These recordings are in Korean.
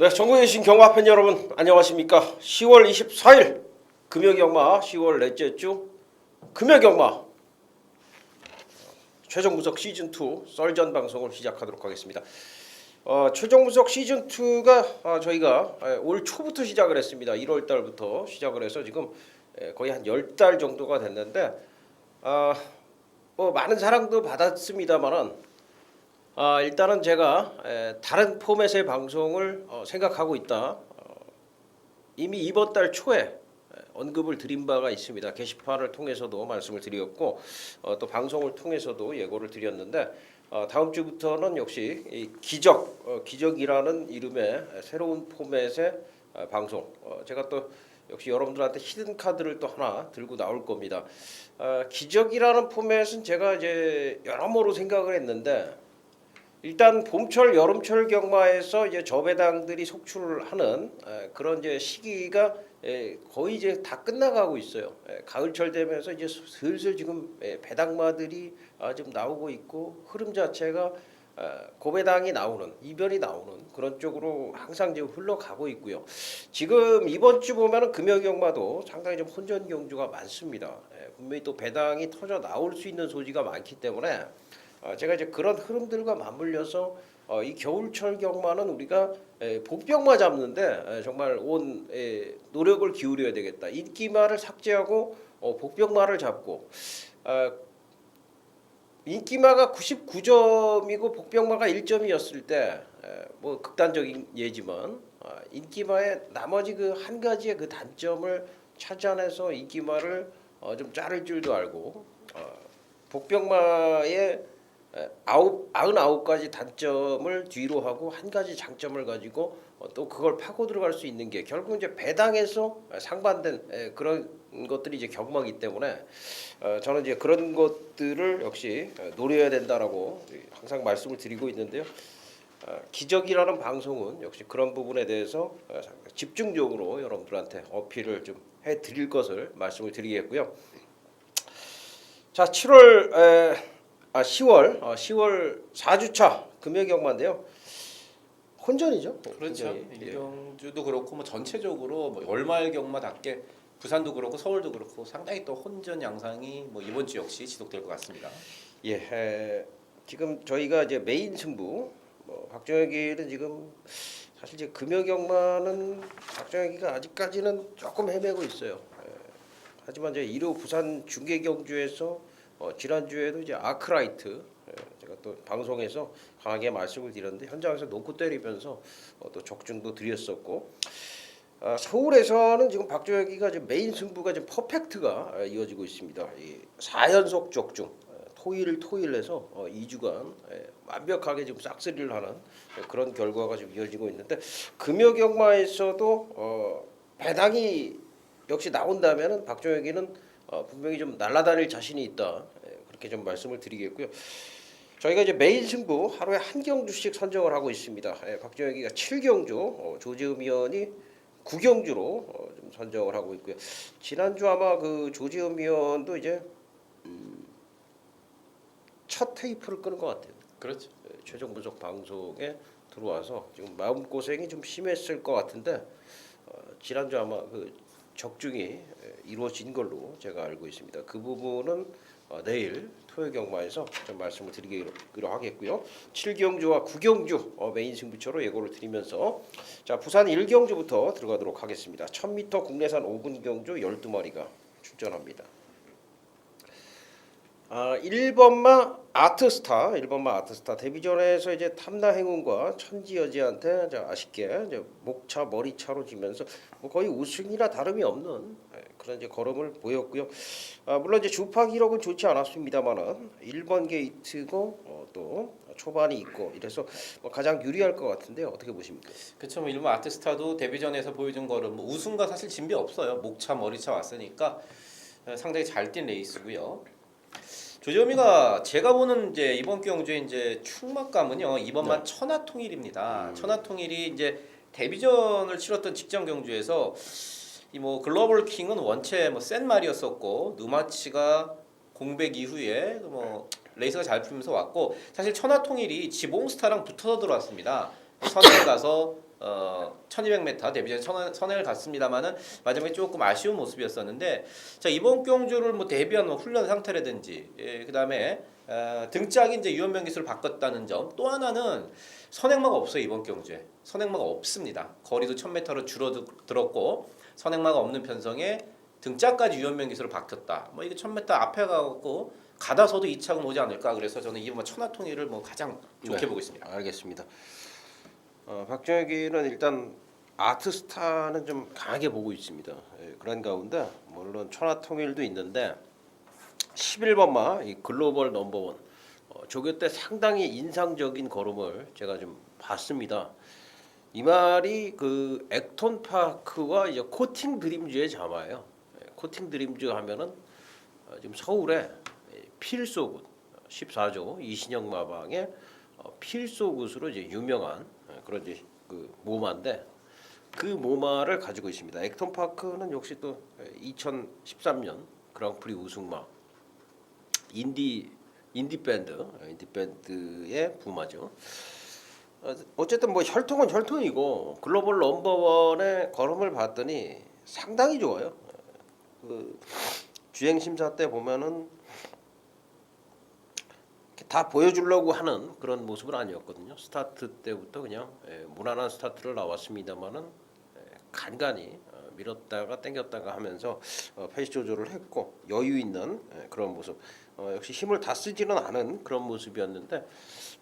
네, 전국에 계신 경마 팬 여러분 안녕하십니까? 10월 24일 금요경마 10월 넷째 주 금요경마 최종 분석 시즌 2 썰전 방송을 시작하도록 하겠습니다. 최종 분석 시즌 2가 저희가 올 초부터 시작을 했습니다. 1월 달부터 시작을 해서 지금 거의 한 10달 정도가 됐는데 뭐 많은 사랑도 받았습니다만은 일단은 제가 다른 포맷의 방송을 생각하고 있다. 이미 이번 달 초에 언급을 드린 바가 있습니다. 게시판을 통해서도 말씀을 드렸고 또 방송을 통해서도 예고를 드렸는데 다음 주부터는 역시 이 기적이라는 이름의 새로운 포맷의 방송 제가 또 역시 여러분들한테 히든 카드를 또 하나 들고 나올 겁니다. 기적이라는 포맷은 제가 이제 여러모로 생각을 했는데 일단 봄철 여름철 경마에서 이제 저배당들이 속출을 하는 그런 이제 시기가 거의 이제 다 끝나가고 있어요. 가을철 되면서 이제 슬슬 지금 배당마들이 좀 나오고 있고 흐름 자체가 고배당이 나오는 이변이 나오는 그런 쪽으로 항상 지금 흘러가고 있고요. 지금 이번 주 보면은 금요경마도 상당히 좀 혼전 경주가 많습니다. 분명히 또 배당이 터져 나올 수 있는 소지가 많기 때문에 제가 이제 그런 흐름들과 맞물려서 이 겨울철 경마는 우리가 복병마 잡는데 정말 온 노력을 기울여야 되겠다. 인기마를 삭제하고 복병마를 잡고 인기마가 99점이고 복병마가 1점이었을 때 뭐 극단적인 예지만 인기마의 나머지 그 한 가지의 그 단점을 찾아내서 인기마를 좀 자를 줄도 알고 복병마의 99가지 단점을 뒤로 하고 한 가지 장점을 가지고 또 그걸 파고 들어갈 수 있는 게 결국 이제 배당에서 상반된 그런 것들이 이제 경마이기 때문에 저는 이제 그런 것들을 역시 노려야 된다라고 항상 말씀을 드리고 있는데요. 기적이라는 방송은 역시 그런 부분에 대해서 집중적으로 여러분들한테 어필을 좀 해드릴 것을 말씀을 드리겠고요. 자, 10월 4주차 금요경마인데요. 혼전이죠. 그렇죠. 일경주도 그렇고 뭐 전체적으로 뭐 월말 경마답게 부산도 그렇고 서울도 그렇고 상당히 또 혼전 양상이 뭐 이번 주 역시 지속될 것 같습니다. 예, 지금 저희가 이제 메인 승부 박정혁이는 지금 사실 이제 금요경마는 박정혁이가 아직까지는 조금 헤매고 있어요. 하지만 이제 1호 부산 중계경주에서 지난주에도 이제 아크라이트 제가 또 방송에서 강하게 말씀을 드렸는데 현장에서 놓고 때리면서 또 적중도 드렸었고 서울에서는 지금 박정혁이가 지금 메인 승부가 지금 퍼펙트가 이어지고 있습니다. 이 4연속 적중 토일해서 2주간 완벽하게 지금 싹쓸이를 하는 그런 결과가 지금 이어지고 있는데 금요경마에서도 배당이 역시 나온다면은 박정혁이는 분명히 좀 날아다닐 자신이 있다. 그렇게 좀 말씀을 드리겠고요. 저희가 이제 매일 승부 하루에 한 경주씩 선정을 하고 있습니다. 박정혁이가 7경주, 조지흠 위원이 9경주로 좀 선정을 하고 있고요. 지난주 아마 그 조지흠 위원도 이제 첫 테이프를 끄는 것 같아요. 그렇죠. 최종 분석 방송에 들어와서 지금 마음 고생이 좀 심했을 것 같은데 지난주 아마 그 적중이 이루어진 걸로 제가 알고 있습니다. 그 부분은 내일 토요경마에서 좀 말씀을 드리기로 하겠고요. 7경주와 9경주 메인 승부처로 예고를 드리면서 자 부산 1경주부터 들어가도록 하겠습니다. 1000m 국내산 5분 경주 12마리가 출전합니다. 1번마 아트스타 데뷔전에서 이제 탐나행운과 천지여지한테 아쉽게 이제 목차 머리차로 지면서 뭐 거의 우승이나 다름이 없는 그런 이제 걸음을 보였고요. 물론 이제 주파 기록은 좋지 않았습니다만은 1번 게이트고 또 초반이 있고 이래서 뭐 가장 유리할 것 같은데 어떻게 보십니까? 그렇죠. 뭐 일본 아트스타도 데뷔전에서 보여준 거는 뭐 우승과 사실 진비 없어요. 목차 머리차 왔으니까 상당히 잘 뛴 레이스고요. 조지흠이가 제가 보는 이제 이번 경주에 이제 충막감은요. 이번만 천하통일입니다. 천하통일이 이제 데뷔전을 치렀던 직전 경주에서 이 뭐 글로벌 킹은 원체 뭐 센 말이었었고 누마치가 공백 이후에 뭐 레이스가 잘 풀면서 왔고 사실 천하통일이 지봉스타랑 붙어서 들어왔습니다. 선에 가서 1200m 데뷔전 선행을 갔습니다만은 마지막에 조금 아쉬운 모습이었었는데 자 이번 경주를 뭐 대비한 훈련 상태라든지 그다음에 등짝이 이제 유연병 기술을 바꿨다는 점 또 하나는 선행마가 없어요 이번 경주에 선행마가 없습니다. 거리도 1000m로 줄어들었고 선행마가 없는 편성에 등짝까지 유연병 기술을 바뀌었다. 뭐 이게 1000m 앞에 가고 가다서도 2차가 오지 않을까 그래서 저는 이번 천하통일을 뭐 가장 좋게 네, 보고 있습니다. 알겠습니다. 박정혁이는 일단 아트스타는 좀 강하게 보고 있습니다. 그런 가운데 물론 천하통일도 있는데 11번마 이 글로벌 넘버원 조교 때 상당히 인상적인 걸음을 제가 좀 봤습니다. 이 말이 그 액톤 파크와 이제 코팅 드림즈의 자마예요. 코팅 드림즈 하면은 지금 서울에 필소굿 14조 이신영 마방의 필소굿으로 이제 유명한 그런 이제 그 모마인데 그 모마를 가지고 있습니다. 액톤 파크는 역시 또 2013년 그랑프리 우승마 인디밴드의 부마죠. 어쨌든 뭐 혈통은 혈통이고 글로벌 넘버원의 걸음을 봤더니 상당히 좋아요. 그 주행 심사 때 보면은 다 보여주려고 하는 그런 모습은 아니었거든요. 스타트 때부터 그냥 무난한 스타트를 나왔습니다만은 간간히 밀었다가 당겼다가 하면서 페이스 조절을 했고 여유 있는 그런 모습. 역시 힘을 다 쓰지는 않은 그런 모습이었는데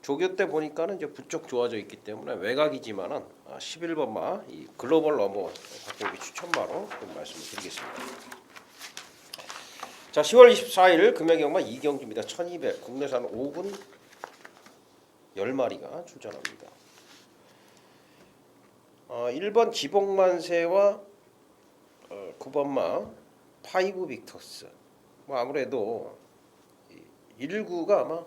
조교 때 보니까는 이제 부쩍 좋아져 있기 때문에 외곽이지만은 11번마 이 글로벌 넘버원 박정기 추천마로 좀 말씀을 드리겠습니다. 자, 10월 24일 금액경마 2경주입니다. 1200 국내산 5군 10마리가 출전합니다. 1번 지복만세와 9번마 파이브 빅터스. 뭐 아무래도 1구가 아마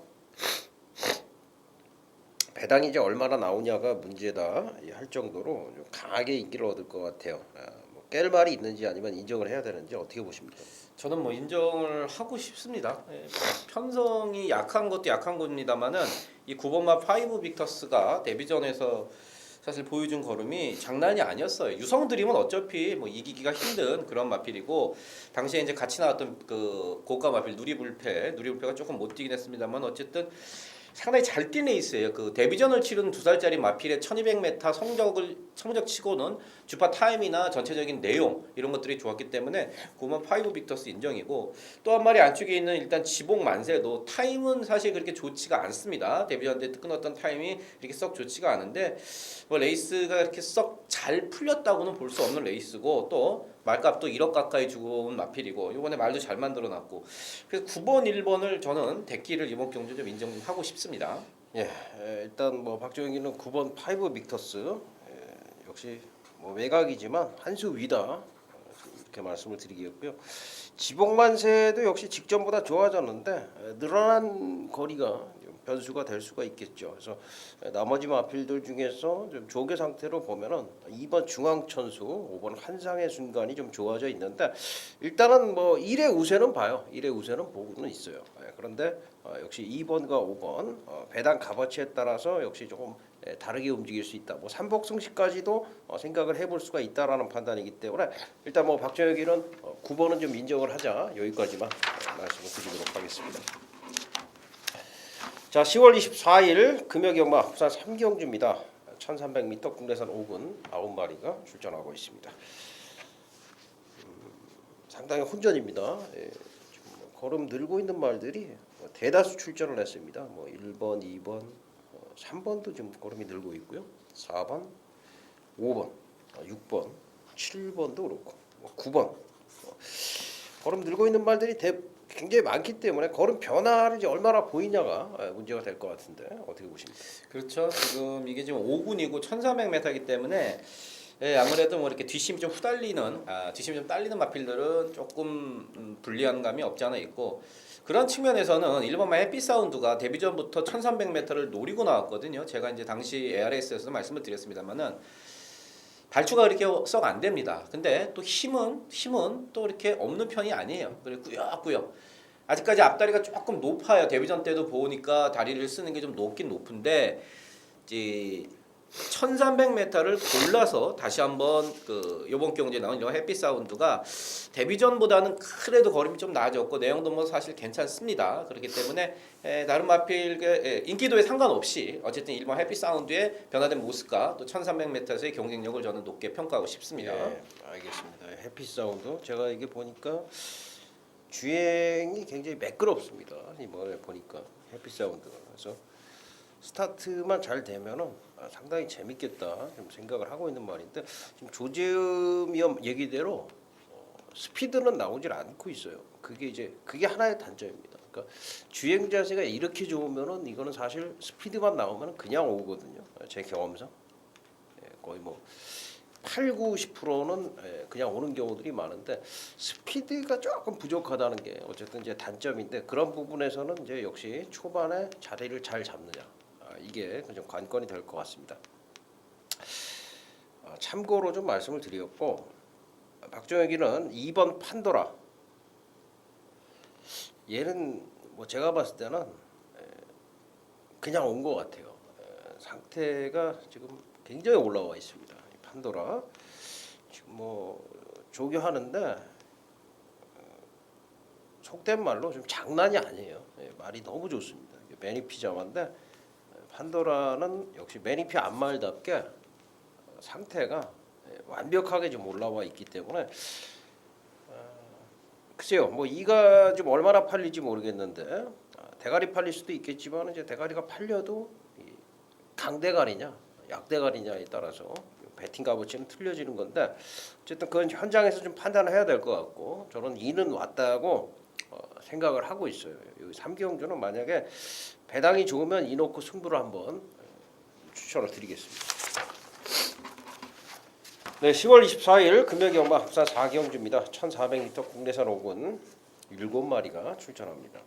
배당이 이제 얼마나 나오냐가 문제다 할 정도로 좀 강하게 인기를 얻을 것 같아요. 뭐 깰 말이 있는지 아니면 인정을 해야 되는지 어떻게 보십니까? 저는 뭐 인정을 하고 싶습니다. 편성이 약한 것도 약한 겁니다만은 이 9번마 파이브 빅터스가 데뷔전에서 사실 보여준 걸음이 장난이 아니었어요. 유성 드림은 어차피 뭐 이기기가 힘든 그런 마필이고 당시에 이제 같이 나왔던 그 고가 마필 누리불패가 조금 못 뛰긴 했습니다만 어쨌든 상당히 잘 뛴 레이스예요. 그 데뷔전을 치른 2살짜리 마필의 1200m 성적 치고는 주파 타임이나 전체적인 내용 이런 것들이 좋았기 때문에 9번 파이브 빅터스 인정이고 또 한 마리 안쪽에 있는 일단 지복 만세도 타임은 사실 그렇게 좋지가 않습니다. 데뷔전 때 끊었던 타임이 이렇게 썩 좋지가 않은데 뭐 레이스가 이렇게 썩 잘 풀렸다고는 볼 수 없는 레이스고 또 말값도 1억 가까이 주고 온 마필이고 이번에 말도 잘 만들어놨고 그래서 9번 1번을 저는 데끼를 이번 경주 좀 인정 좀 하고 싶습니다. 예, 일단 뭐 박정희는 9번 파이브 빅터스 역시 뭐 외곽이지만 한 수 위다 이렇게 말씀을 드리겠고요. 지복만세도 역시 직전보다 좋아졌는데 늘어난 거리가 좀 변수가 될 수가 있겠죠. 그래서 나머지 마필들 중에서 좀 조개 상태로 보면은 2번 중앙천수, 5번 환상의 순간이 좀 좋아져 있는데 일단은 뭐 1의 우세는 봐요. 1의 우세는 보고는 있어요. 그런데 역시 2번과 5번 배당 값어치에 따라서 역시 조금 다르게 움직일 수 있다. 뭐 삼복승시까지도 생각을 해볼 수가 있다라는 판단이기 때문에 일단 뭐 박정혁이는 9번은 좀 인정을 하자 여기까지만 말씀을 드리도록 하겠습니다. 자, 10월 24일 금요경마 부산 3경주입니다. 1300m 국내산 5군 9마리가 출전하고 있습니다. 상당히 혼전입니다. 지금 뭐 걸음 늘고 있는 말들이 대다수 출전을 했습니다. 뭐 1번, 2번, 3번도 지금 걸음이 늘고 있고요. 4번, 5번, 6번, 7번도 그렇고 9번 걸음 늘고 있는 말들이 굉장히 많기 때문에 걸음 변화를 이제 얼마나 보이냐가 문제가 될 것 같은데 어떻게 보십니까? 그렇죠. 지금 이게 지금 5군이고 1300m이기 때문에 아무래도 뭐 이렇게 뒷심이 좀 뒷심이 좀 딸리는 마필들은 조금 불리한 감이 없지 않아 있고 그런 측면에서는 1번마 해피 사운드가 데뷔전부터 1300m를 노리고 나왔거든요. 제가 이제 당시 ARS에서 말씀을 드렸습니다만은 발주가 그렇게 썩 안 됩니다. 근데 또 힘은 또 이렇게 없는 편이 아니에요. 그리고 꾸역꾸역 아직까지 앞다리가 조금 높아요. 데뷔전 때도 보니까 다리를 쓰는 게 좀 높긴 높은데 이제 1300m를 골라서 다시 한번 그 이번 경기에 나온 이 해피 사운드가 데뷔전보다는 그래도 걸음이 좀 나아졌고 내용도 뭐 사실 괜찮습니다. 그렇기 때문에 다른 마필 인기도에 상관없이 어쨌든 일본 해피 사운드의 변화된 모습과 또 1300m에서의 경쟁력을 저는 높게 평가하고 싶습니다. 예, 알겠습니다. 해피 사운드 제가 이게 보니까 주행이 굉장히 매끄럽습니다. 이번에 보니까 해피 사운드가 그래서 스타트만 잘 되면은 상당히 재밌겠다 좀 생각을 하고 있는 말인데 지금 조재음이 얘기대로 스피드는 나오질 않고 있어요. 그게 하나의 단점입니다. 그러니까 주행 자세가 이렇게 좋으면은 이거는 사실 스피드만 나오면 그냥 오거든요. 제 경험상 거의 뭐 8, 90%는 그냥 오는 경우들이 많은데 스피드가 조금 부족하다는 게 어쨌든 이제 단점인데 그런 부분에서는 이제 역시 초반에 자리를 잘 잡느냐 이게 좀 관건이 될 것 같습니다. 참고로 좀 말씀을 드렸고 박종혁이는 2번 판도라 얘는 뭐 제가 봤을 때는 그냥 온 것 같아요. 상태가 지금 굉장히 올라와 있습니다. 판도라 지금 뭐 조교하는데 속된 말로 좀 장난이 아니에요. 말이 너무 좋습니다. 매니피 자마인데 판도라는 역시 매니피 안말답게 상태가 완벽하게 좀 올라와 있기 때문에 글쎄요 뭐 이가 좀 얼마나 팔릴지 모르겠는데 대가리 팔릴 수도 있겠지만 이제 대가리가 팔려도 강대가리냐 약대가리냐에 따라서 배팅 값어치는 틀려지는 건데 어쨌든 그건 현장에서 좀 판단을 해야 될 것 같고 저는 이는 왔다고 생각을 하고 있어요. 여기 삼경주는 만약에 배당이 좋으면 이 놓고 승부를 한번 추천을 드리겠습니다. 네, 10월 24일 금요경마 합산 4경주입니다. 1400m 국내산 5군 7마리가 출전합니다.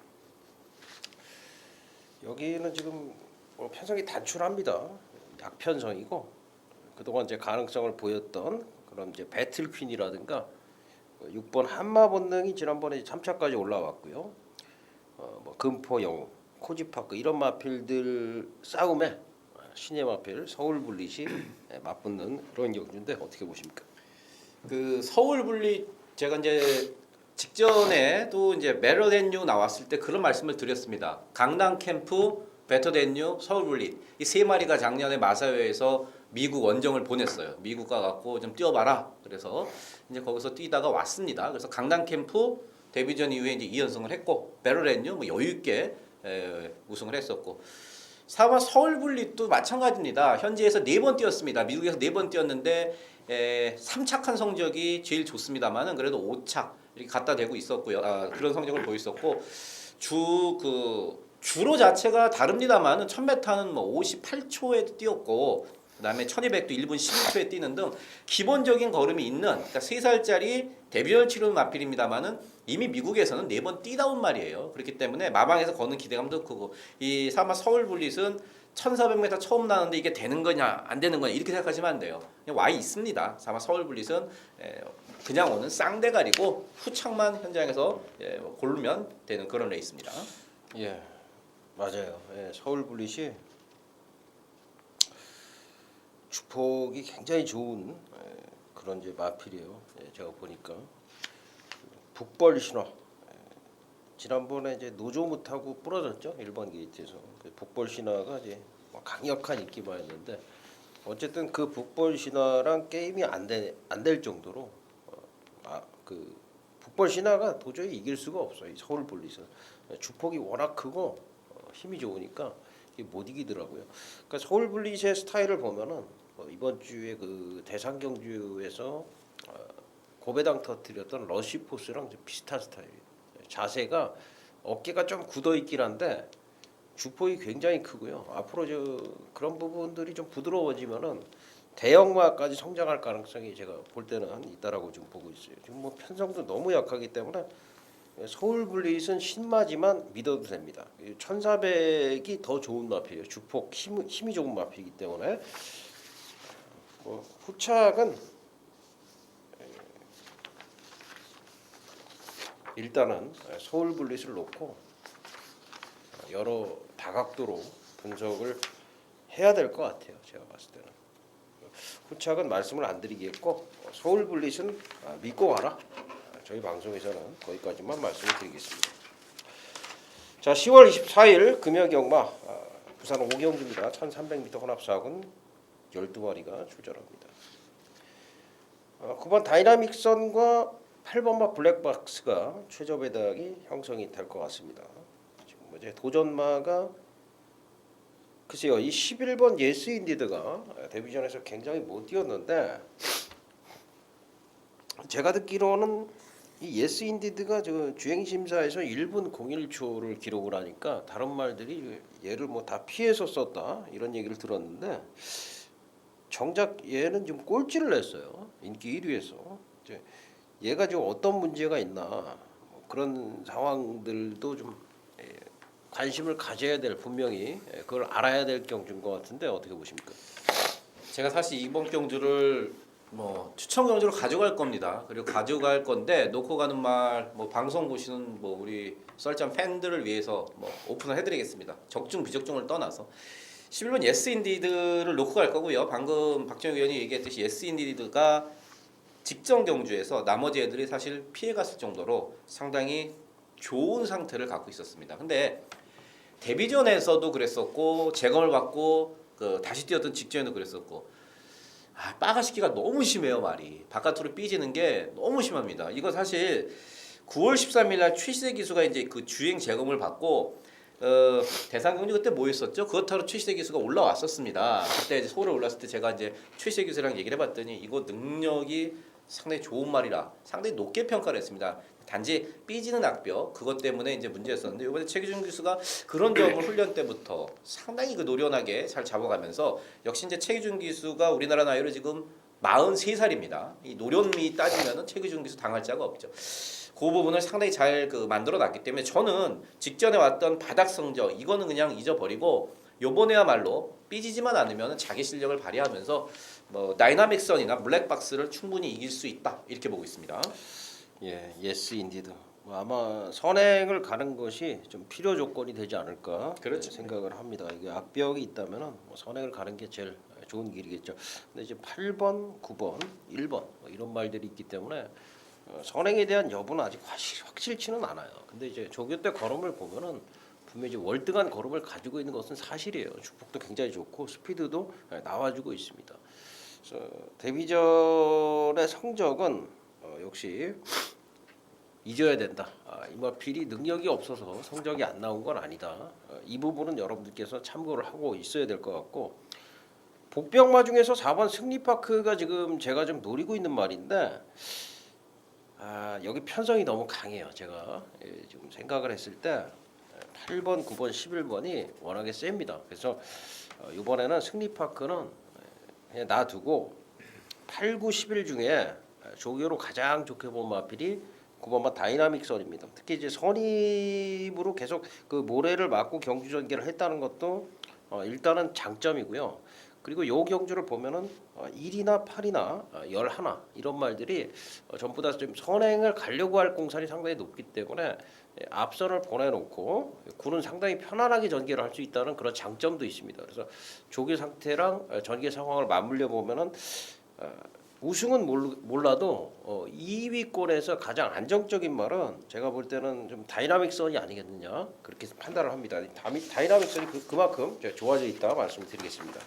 여기는 지금 편성이 단출합니다. 약편성이고 그동안 이제 가능성을 보였던 그런 이제 배틀퀸이라든가 6번 한마 본능이 지난번에 3차까지 올라왔고요. 뭐 금포 영웅, 코지파크 이런 마필들 싸움에 신예 마필 서울 불릿이 맞붙는 그런 경주인데 어떻게 보십니까? 그 서울 분리 제가 이제 직전에도 이제 메러덴유 나왔을 때 그런 말씀을 드렸습니다. 강남 캠프, 베터덴유, 서울 분리 이 세 마리가 작년에 마사회에서 미국 원정을 보냈어요. 미국 가갖고 좀 뛰어봐라. 그래서 이제 거기서 뛰다가 왔습니다. 그래서 강남 캠프 데뷔전 이후에 이제 2연승을 했고 베터덴유 뭐 여유 있게 우승을 했었고. 사마 서울 분리도 마찬가지입니다. 현지에서 4번 뛰었습니다. 미국에서 4번 뛰었는데 3착한 성적이 제일 좋습니다만은 그래도 5착 이렇게 갖다 대고 있었고요. 그런 성적을 보였었고 주로 자체가 다릅니다만은 1000m는 뭐 58초에 뛰었고 그다음에 1200도 1분 11초에 뛰는 등 기본적인 걸음이 있는 그러니까 3살짜리 데뷔전을 치르는 마필입니다만은 이미 미국에서는 4번 뛰다 온 말이에요. 그렇기 때문에 마방에서 거는 기대감도 크고 이 사마 서울 불릿은 1400m 처음 나는데 이게 되는 거냐 안 되는 거냐 이렇게 생각하시면 안 돼요. 그냥 와 있습니다. 사마 서울 불릿은 그냥 오는 쌍대가리고 후착만 현장에서 고르면 되는 그런 레이스입니다. 예, 맞아요. 서울 불릿이 주폭이 굉장히 좋은 그런 이제 마필이에요. 제가 보니까 북벌 신화 지난번에 이제 노조무타고 부러졌죠. 1번 게이트에서 그 북벌 신화가 이제 강력한 인기마였는데 어쨌든 그 북벌 신화랑 게임이 안 될 정도로 그 북벌 신화가 도저히 이길 수가 없어요. 이 서울 불릿은 주폭이 워낙 크고 힘이 좋으니까 이게 못 이기더라고요. 그러니까 서울 불릿의 스타일을 보면은 이번 주에 그 대상경주에서 고배당 터뜨렸던 러시포스랑 좀 비슷한 스타일이에요. 자세가 어깨가 좀 굳어 있긴 한데 주폭이 굉장히 크고요. 앞으로 그런 부분들이 좀 부드러워지면은 대형마까지 성장할 가능성이 제가 볼 때는 있다라고 좀 보고 있어요. 지금 뭐 편성도 너무 약하기 때문에 서울 불릿은 신마지만 믿어도 됩니다. 1400이 더 좋은 마필이에요. 주폭 힘이 좋은 마필이기 때문에 후착은 일단은 서울 불릿을 놓고 여러 다각도로 분석을 해야 될 것 같아요. 제가 봤을 때는 후착은 말씀을 안 드리겠고 서울블릿은 믿고 가라. 저희 방송에서는 거기까지만 말씀을 드리겠습니다. 자, 10월 24일 금요경마 부산 오경주입니다. 1300m 혼합사군 12마리가 출전합니다. 9번 다이나믹선과 8번마 블랙박스가 최저 배당이 형성이 될 것 같습니다. 지금 이제 도전마가 글쎄요, 이 11번 예스 인디드가 데뷔전에서 굉장히 못 뛰었는데 제가 듣기로는 이 예스 인디드가 저 주행 심사에서 1분 01초를 기록을 하니까 다른 말들이 얘를 뭐 다 피해서 썼다 이런 얘기를 들었는데 정작 얘는 좀 꼴찌를 냈어요. 인기 1위에서. 이제 얘가 지금 어떤 문제가 있나 뭐 그런 상황들도 좀 관심을 가져야 될 분명히 그걸 알아야 될 경주인 것 같은데 어떻게 보십니까? 제가 사실 이번 경주를 뭐 추천 경주로 가져갈 겁니다. 그리고 가져갈 건데 놓고 가는 말 뭐 방송 보시는 뭐 우리 썰전 팬들을 위해서 뭐 오픈을 해드리겠습니다. 적중 비적중을 떠나서 11번 예스 인디드를 놓고 갈 거고요. 방금 박정희 의원이 얘기했듯이 예스 인디드가 직전 경주에서 나머지 애들이 사실 피해갔을 정도로 상당히 좋은 상태를 갖고 있었습니다. 근데 데뷔전에서도 그랬었고 재검을 받고 그 다시 뛰었던 직전에도 그랬었고 빠가시기가 너무 심해요. 말이 바깥으로 삐지는 게 너무 심합니다. 이거 사실 9월 13일 날 최시대 기수가 이제 그 주행 재검을 받고 대상 경주 그때 뭐 했었죠? 그렇다고 최시대 기수가 올라왔었습니다. 그때 이제 서울에 올랐을 때 제가 이제 최시대 기수랑 얘기를 해봤더니 이거 능력이 상당히 좋은 말이라 상당히 높게 평가를 했습니다. 단지 삐지는 악벽 그것 때문에 이제 문제였었는데 이번에 최기준 기수가 그런 점을 훈련 때부터 상당히 그 노련하게 잘 잡아가면서 역시 이제 최기준 기수가 우리나라 나이로 지금 43살입니다. 이 노련미 따지면은 최기준 기수 당할 자가 없죠. 그 부분을 상당히 잘 그 만들어놨기 때문에 저는 직전에 왔던 바닥 성적 이거는 그냥 잊어버리고 요번에야말로 삐지지만 않으면 자기 실력을 발휘하면서 뭐 다이나믹선이나 블랙박스를 충분히 이길 수 있다 이렇게 보고 있습니다. 예, 예스 인디드. 뭐 아마 선행을 가는 것이 좀 필요 조건이 되지 않을까 그렇죠. 생각을 합니다. 이게 악벽이 있다면은 뭐 선행을 가는 게 제일 좋은 길이겠죠. 근데 이제 8번, 9번, 1번 뭐 이런 말들이 있기 때문에 선행에 대한 여부는 아직 확실치는 않아요. 근데 이제 조교 때 걸음을 보면은 분명히 이제 월등한 걸음을 가지고 있는 것은 사실이에요. 축복도 굉장히 좋고 스피드도 나와주고 있습니다. 그래서 데뷔전의 성적은 역시 잊어야 된다. 이마필이 능력이 없어서 성적이 안 나온 건 아니다. 이 부분은 여러분들께서 참고를 하고 있어야 될 것 같고 복병마 중에서 4번 승리파크가 지금 제가 좀 노리고 있는 말인데 여기 편성이 너무 강해요. 제가 지금 생각을 했을 때 8번, 9번, 11번이 워낙에 셉니다. 그래서 이번에는 승리파크는 그냥 놔두고 8, 9, 11 중에 조교로 가장 좋게 본 마필이 9번마 다이나믹선입니다. 특히 이제 선입으로 계속 그 모래를 맞고 경주 전개를 했다는 것도 일단은 장점이고요. 그리고 요 경주를 보면은 1이나 8이나 11 이런 말들이 전부 다 좀 선행을 가려고 할 공산이 상당히 높기 때문에 앞선을 보내놓고 구는 상당히 편안하게 전개를 할 수 있다는 그런 장점도 있습니다. 그래서 조교 상태랑 전개 상황을 맞물려 보면은 우승은 몰라도 2위권에서 가장 안정적인 말은 제가 볼 때는 좀 다이나믹선이 아니겠느냐 그렇게 판단을 합니다. 다이나믹선이 그만큼 좋아져 있다 말씀을 드리겠습니다.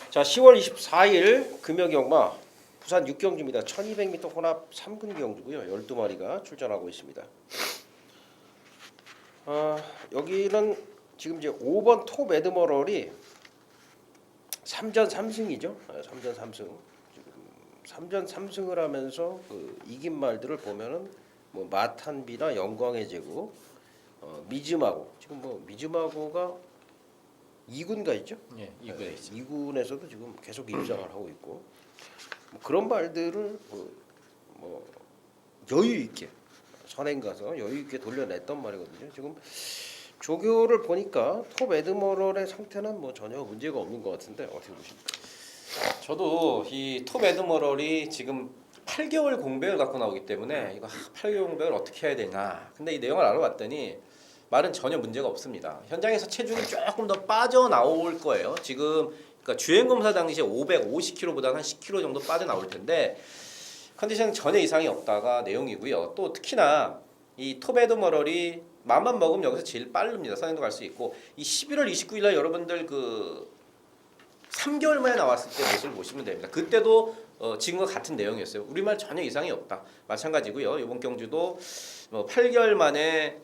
자, 10월 24일 금요경마 부산 6경주입니다. 1200m 혼합 3군 경주고요. 12마리가 출전하고 있습니다. 여기는 지금 이제 5번 톱 에드머럴이 3전 3승이죠. 3전 3승. 지금 3전 3승을 하면서 그 이긴 말들을 보면은 뭐 마탄비나 영광의 제국, 미즈마고 지금 뭐 미즈마고가 2군가 있죠? 예, 2군에 있죠. 2군에서도 지금 계속 입장을 하고 있고 뭐 그런 말들을 뭐 여유 있게 선행 가서 여유 있게 돌려냈단 말이거든요. 지금 조교를 보니까 톱 에드머럴의 상태는 뭐 전혀 문제가 없는 것 같은데 어떻게 보십니까? 저도 이 톱 에드머럴이 지금 8개월 공백을 갖고 나오기 때문에 이거 8개월 공백을 어떻게 해야 되나. 근데 이 내용을 알아봤더니 말은 전혀 문제가 없습니다. 현장에서 체중이 조금 더 빠져나올 거예요. 지금 그러니까 주행 검사 당시에 550kg보다는 한 10kg 정도 빠져나올 텐데 컨디션 전혀 이상이 없다가 내용이고요. 또 특히나 이 톱에드머럴이 맘만 먹으면 여기서 제일 빠릅니다. 선행도 갈 수 있고 이 11월 29일 날 여러분들 그 3개월 만에 나왔을 때 모습을 보시면 됩니다. 그때도 지금과 같은 내용이었어요. 우리말 전혀 이상이 없다. 마찬가지고요. 이번 경주도 8개월 만에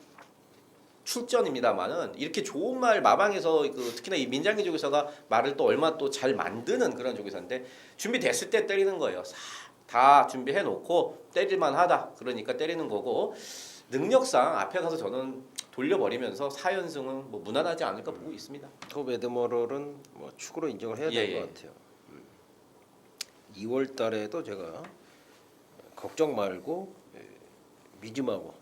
출전입니다만은 이렇게 좋은 말 마방에서 그 특히나 이 민장기 조교사가 말을 또 얼마 또 잘 만드는 그런 조교사인데 준비됐을 때 때리는 거예요. 다 준비해 놓고 때릴만 하다. 그러니까 때리는 거고 능력상 앞에 가서 저는 돌려버리면서 4연승은 뭐 무난하지 않을까 보고 있습니다. 톱 에드머럴은 뭐 축으로 인정을 해야 될 것 같아요. 2월 달에도 제가 걱정 말고 믿음하고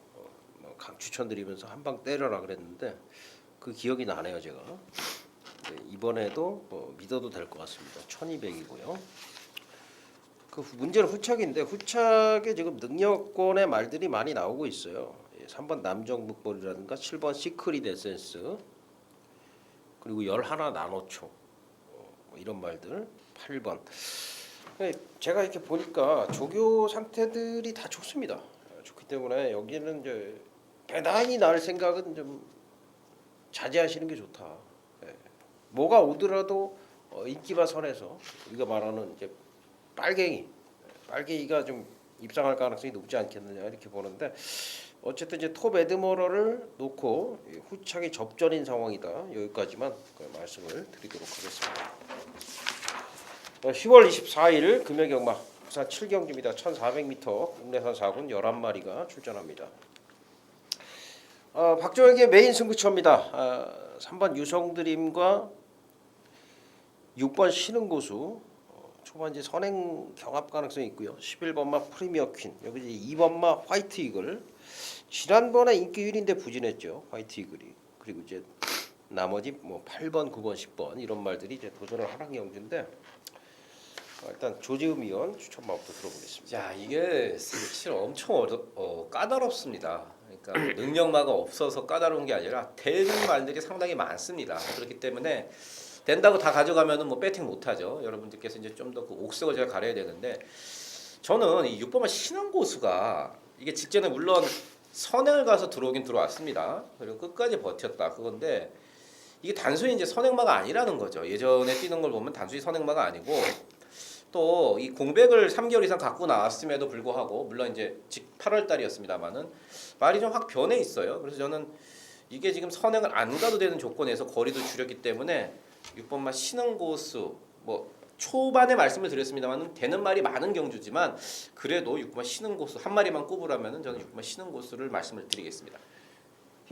강 추천드리면서 한 방 때려라 그랬는데 그 기억이 나네요 제가. 이번에도 뭐 믿어도 될 것 같습니다. 1200이고요. 그 문제는 후착인데 후착에 지금 능력권의 말들이 많이 나오고 있어요. 3번 남정북볼이라든가 7번 시크릿 에센스 그리고 11 나노초 뭐 이런 말들 8번 제가 이렇게 보니까 조교 상태들이 다 좋습니다. 좋기 때문에 여기는 이제 배당이 날 생각은 좀 자제하시는 게 좋다. 뭐가 오더라도 인기바 선에서 우리가 말하는 이제 빨갱이가 좀 입상할 가능성이 높지 않겠느냐 이렇게 보는데 어쨌든 이제 톱 에드머럴을 놓고 후착이 접전인 상황이다. 여기까지만 말씀을 드리도록 하겠습니다. 10월 24일 금요경마 부산 7경주입니다. 1400m 국내산 4군 11마리가 출전합니다. 박종혁의 메인 승부처입니다. 3번 유성드림과 6번 신흥고수 초반지 선행 경합 가능성이 있고요. 11번마 프리미어 퀸 여기 2번마 화이트 이글 지난번에 인기 1위인데 부진했죠. 화이트 이글이 그리고 이제 나머지 뭐 8번, 9번, 10번 이런 말들이 이제 도전을 하는 경주인데 일단 조지흠 위원 추천마부터 들어보겠습니다. 자 이게 사실 엄청 까다롭습니다. 그러니까 능력마가 없어서 까다로운 게 아니라 되는 말들이 상당히 많습니다. 그렇기 때문에 된다고 다 가져가면은 뭐 배팅 못하죠. 여러분들께서 이제 좀 더 그 옥석을 잘 가려야 되는데 저는 이 6번만 신흥고수가 이게 직전에 물론 선행을 가서 들어오긴 들어왔습니다. 그리고 끝까지 버텼다 그건데 이게 단순히 이제 선행마가 아니라는 거죠. 예전에 뛰는 걸 보면 단순히 선행마가 아니고 또 이 공백을 3개월 이상 갖고 나왔음에도 불구하고 물론 이제 8월 달이었습니다만은 말이 좀 확 변해 있어요. 그래서 저는 이게 지금 선행을 안 가도 되는 조건에서 거리도 줄였기 때문에 6번마 신흥고수 뭐 초반에 말씀을 드렸습니다만은 되는 말이 많은 경주지만 그래도 6번마 신흥고수 한 마리만 꼽으라면은 저는 6번마 신흥고수를 말씀을 드리겠습니다.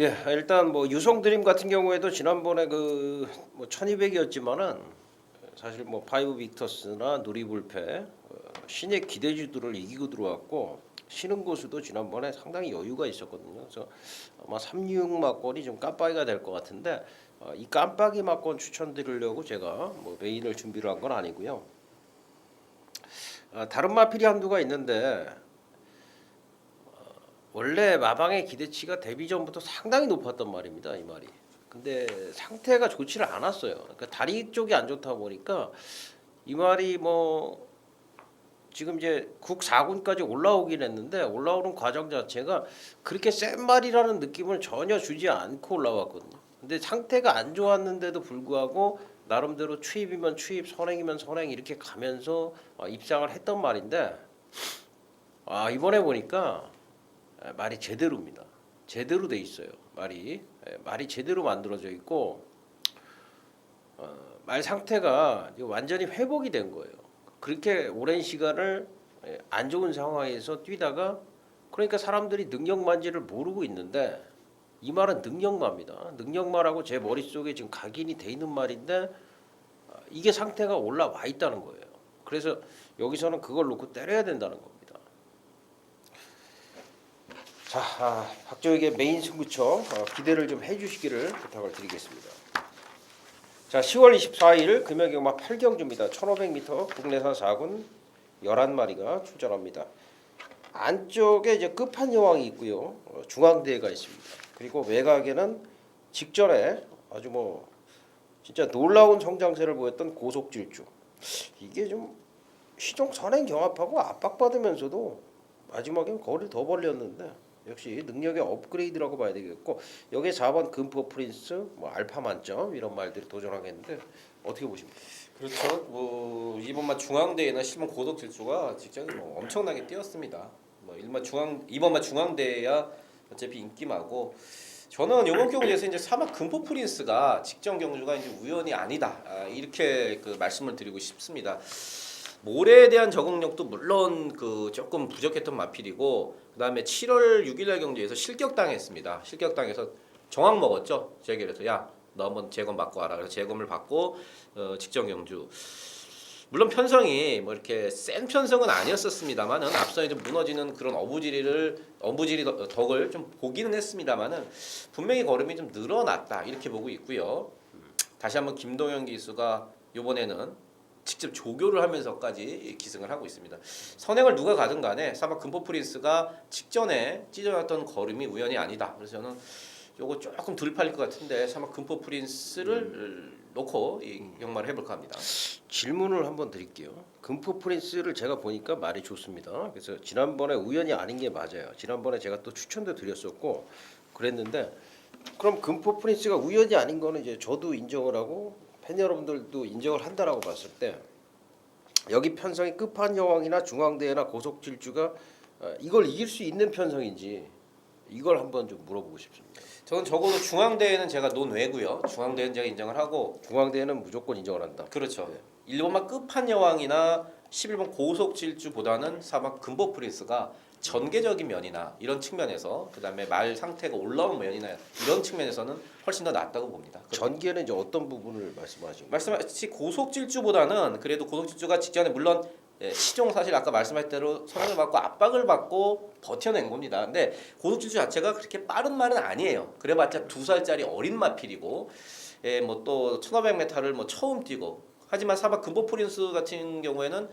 예, 일단 뭐 유성드림 같은 경우에도 지난번에 그 뭐 1200이었지만은 사실 뭐 파이브 빅터스나 누리불패 신의 기대주들을 이기고 들어왔고 신흥고수도 지난번에 상당히 여유가 있었거든요. 그래서 아마 36막권이 좀 깜빡이가 될 것 같은데 이 깜빡이 막권 추천드리려고 제가 뭐 메인을 준비를 한 건 아니고요. 다른 마필이 한두가 있는데 원래 마방의 기대치가 데뷔 전부터 상당히 높았단 말입니다. 이 말이. 근데 상태가 좋지를 않았어요. 그러니까 다리 쪽이 안 좋다 보니까 이 말이 뭐 지금 이제 국 4군까지 올라오긴 했는데 올라오는 과정 자체가 그렇게 센 말이라는 느낌을 전혀 주지 않고 올라왔거든요. 근데 상태가 안 좋았는데도 불구하고 나름대로 추입이면 추입, 선행이면 선행 이렇게 가면서 입상을 했던 말인데 이번에 보니까 말이 제대로입니다. 제대로 돼 있어요. 말이 제대로 만들어져 있고 말 상태가 완전히 회복이 된 거예요. 그렇게 오랜 시간을 안 좋은 상황에서 뛰다가 그러니까 사람들이 능력만지를 모르고 있는데 이 말은 능력마입니다. 능력마라고 제 머릿속에 지금 각인이 돼 있는 말인데 이게 상태가 올라와 있다는 거예요. 그래서 여기서는 그걸 놓고 때려야 된다는 겁니다. 자, 박정희의 메인 승부처 기대를 좀 해주시기를 부탁을 드리겠습니다. 자, 10월 24일 금요경마 8경주입니다. 1500m 국내산 4군 11마리가 출전합니다. 안쪽에 이제 끝판 여왕이 있고요. 중앙대가 있습니다. 그리고 외곽에는 직전에 아주 뭐 진짜 놀라운 성장세를 보였던 고속질주. 이게 좀 시종 선행 경합하고 압박받으면서도 마지막엔 거리를 더 벌렸는데 역시 능력의 업그레이드라고 봐야 되겠고 여기에 4번 금포 프린스, 뭐 알파 만점 이런 말들이 도전하겠는데 어떻게 보십니까? 그렇죠. 뭐 이번만 중앙대회나 실문 고속 질주가 직전에 뭐 엄청나게 뛰었습니다. 뭐 이번만 중앙대회야 어차피 인기마고 저는 이번 경기에서 이제 사막 금포 프린스가 직전 경주가 이제 우연이 아니다 이렇게 그 말씀을 드리고 싶습니다. 모래에 대한 적응력도 물론 그 조금 부족했던 마필이고 그다음에 7월 6일 날 경기에서 실격당했습니다. 실격당해서 정황 먹었죠. 재결해서 야 너 한번 재검 받고 와라. 그래서 재검을 받고 직전 경주 물론 편성이 뭐 이렇게 센 편성은 아니었었습니다만은 앞서 이제 무너지는 그런 어부지리 덕을 좀 보기는 했습니다만은 분명히 걸음이 좀 늘어났다 이렇게 보고 있고요. 다시 한번 김동현 기수가 이번에는 직접 조교를 하면서까지 기승을 하고 있습니다. 선행을 누가 가든 간에 사막 금포 프린스가 직전에 찢어놨던 걸음이 우연이 아니다. 그래서 저는 요거 조금 덜 팔릴 것 같은데 사막 금포 프린스를 놓고 이 경마를 해볼까 합니다. 질문을 한번 드릴게요. 금포 프린스를 제가 보니까 말이 좋습니다. 그래서 지난번에 우연이 아닌 게 맞아요. 지난번에 제가 또 추천도 드렸었고 그랬는데 그럼 금포 프린스가 우연이 아닌 거는 이제 저도 인정을 하고 팬 여러분들도 인정을 한다라고 봤을 때 여기 편성이 끝판여왕이나 중앙대회나 고속질주가 이걸 이길 수 있는 편성인지 이걸 한번 좀 물어보고 싶습니다. 저는 적어도 중앙대회는 제가 논외고요. 중앙대회는 제가 인정을 하고 중앙대회는 무조건 인정을 한다. 그렇죠. 네. 1번만 끝판여왕이나 11번 고속질주보다는 사막 금포 프린스가 전개적인 면이나 이런 측면에서 그다음에 말 상태가 올라온 면이나 이런 측면에서는 훨씬 더 낫다고 봅니다. 전개는 이제 어떤 부분을 말씀하시는 거예요? 말씀하신 고속질주보다는 그래도 고속질주가 직전에 물론 시종 사실 아까 말씀하신 대로 선행을 받고 압박을 받고 버텨낸 겁니다. 근데 고속질주 자체가 그렇게 빠른 말은 아니에요. 그래봤자 2살짜리 어린 마필이고 뭐 또 1500m를 뭐 처음 뛰고 하지만 사막 금보 프린스 같은 경우에는